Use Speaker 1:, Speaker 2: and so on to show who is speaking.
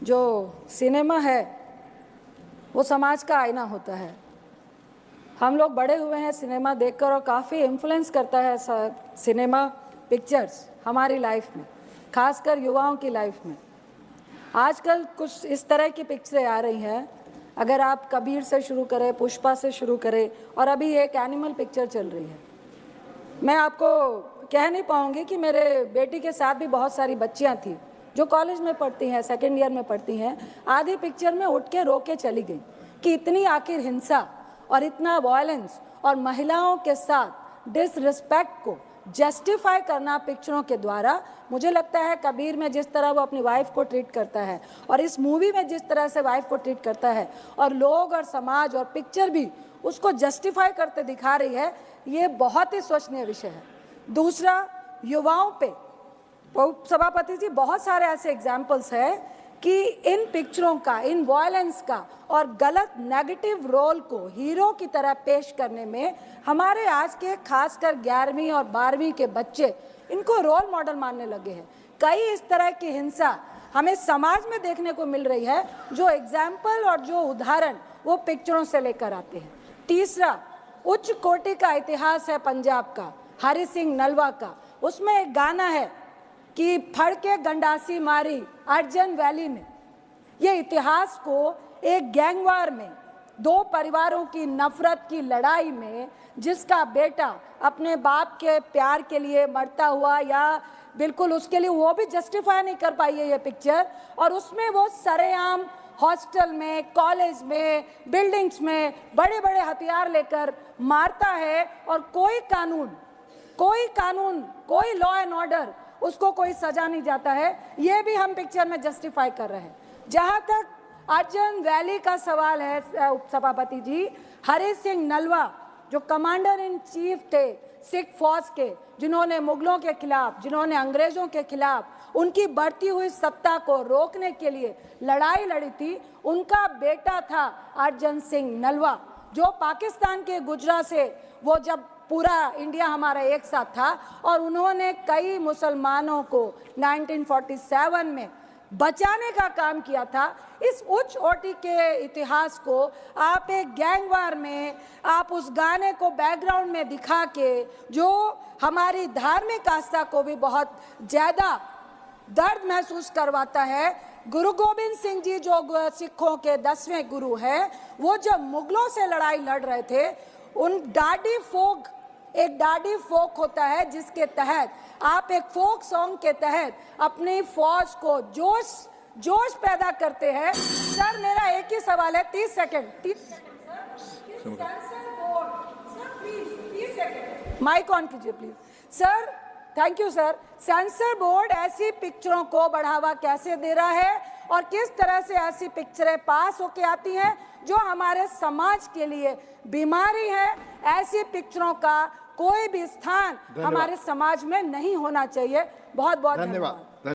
Speaker 1: जो सिनेमा है वो समाज का आईना होता है। हम लोग बड़े हुए हैं सिनेमा देखकर और काफ़ी इन्फ्लुएंस करता है सिनेमा पिक्चर्स हमारी लाइफ में, खासकर युवाओं की लाइफ में। आजकल कुछ इस तरह की पिक्चरें आ रही हैं, अगर आप कबीर से शुरू करें, पुष्पा से शुरू करें, और अभी एक एनिमल पिक्चर चल रही है। मैं आपको कह नहीं पाऊँगी कि मेरे बेटी के साथ भी बहुत सारी बच्चियाँ थी जो कॉलेज में पढ़ती हैं, सेकेंड ईयर में पढ़ती हैं। आधी पिक्चर में उठ के रो के चली गई कि इतनी आखिर हिंसा और इतना वायलेंस और महिलाओं के साथ डिसरिस्पेक्ट को जस्टिफाई करना पिक्चरों के द्वारा, मुझे लगता है कबीर में जिस तरह वो अपनी वाइफ को ट्रीट करता है और इस मूवी में जिस तरह से वाइफ को ट्रीट करता है और लोग और समाज और पिक्चर भी उसको जस्टिफाई करते दिखा रही है, ये बहुत ही सोचनीय विषय है। दूसरा, युवाओं पे सभापति जी बहुत सारे ऐसे एग्जाम्पल्स हैं कि इन पिक्चरों का, इन वायलेंस का और गलत नेगेटिव रोल को हीरो की तरह पेश करने में हमारे आज के खासकर 11वीं और 12वीं के बच्चे इनको रोल मॉडल मानने लगे हैं। कई इस तरह की हिंसा हमें समाज में देखने को मिल रही है, जो एग्जाम्पल और जो उदाहरण वो पिक्चरों से लेकर आते हैं। तीसरा, उच्च कोटि का इतिहास है पंजाब का, हरि सिंह नलवा का। उसमें एक गाना है कि फड़ के गंडासी मारी अर्जन वैली ने। ये इतिहास को एक गैंगवार में, दो परिवारों की नफरत की लड़ाई में, जिसका बेटा अपने बाप के प्यार के लिए मरता हुआ, या बिल्कुल उसके लिए वो भी जस्टिफाई नहीं कर पाई है ये पिक्चर, और उसमें वो सरेआम हॉस्टल में, कॉलेज में, बिल्डिंग्स में बड़े बड़े हथियार लेकर मारता है और कोई कानून, कोई लॉ एंड ऑर्डर, उसको कोई सजा नहीं जाता है। ये भी हम पिक्चर में जस्टिफाई कर रहे हैं। जहाँ तक अर्जन वैली का सवाल है सभापति जी, हरि सिंह नलवा जो कमांडर इन चीफ थे सिख फौज के, जिन्होंने मुगलों के खिलाफ, जिन्होंने अंग्रेजों के खिलाफ उनकी बढ़ती हुई सत्ता को रोकने के लिए लड़ाई लड़ी थी, उनका बेटा था अर्जन सिंह नलवा, जो पाकिस्तान के गुजरात से, वो जब पूरा इंडिया हमारा एक साथ था, और उन्होंने कई मुसलमानों को 1947 में बचाने का काम किया था। इस उच्च कोटि के इतिहास को आप एक गैंगवार में, आप उस गाने को बैकग्राउंड में दिखा के, जो हमारी धार्मिक आस्था को भी बहुत ज़्यादा दर्द महसूस करवाता है। गुरु गोविंद सिंह जी जो सिखों के 10वें गुरु हैं, वो जब मुगलों से लड़ाई लड़ रहे थे, एक डाडी फोक होता है जिसके तहत आप एक फोक सॉन्ग के तहत अपनी फौज को जोश पैदा करते हैं। सर, मेरा एक ही सवाल है, 30 सेकंड माइक ऑन कीजिए please. Sir, thank you sir. Sensor board ऐसी पिक्चरों को बढ़ावा कैसे दे रहा है और किस तरह से ऐसी पिक्चरें पास होके आती हैं जो हमारे समाज के लिए बीमारी है? ऐसी पिक्चरों का कोई भी स्थान हमारे समाज में नहीं होना चाहिए। बहुत बहुत धन्यवाद।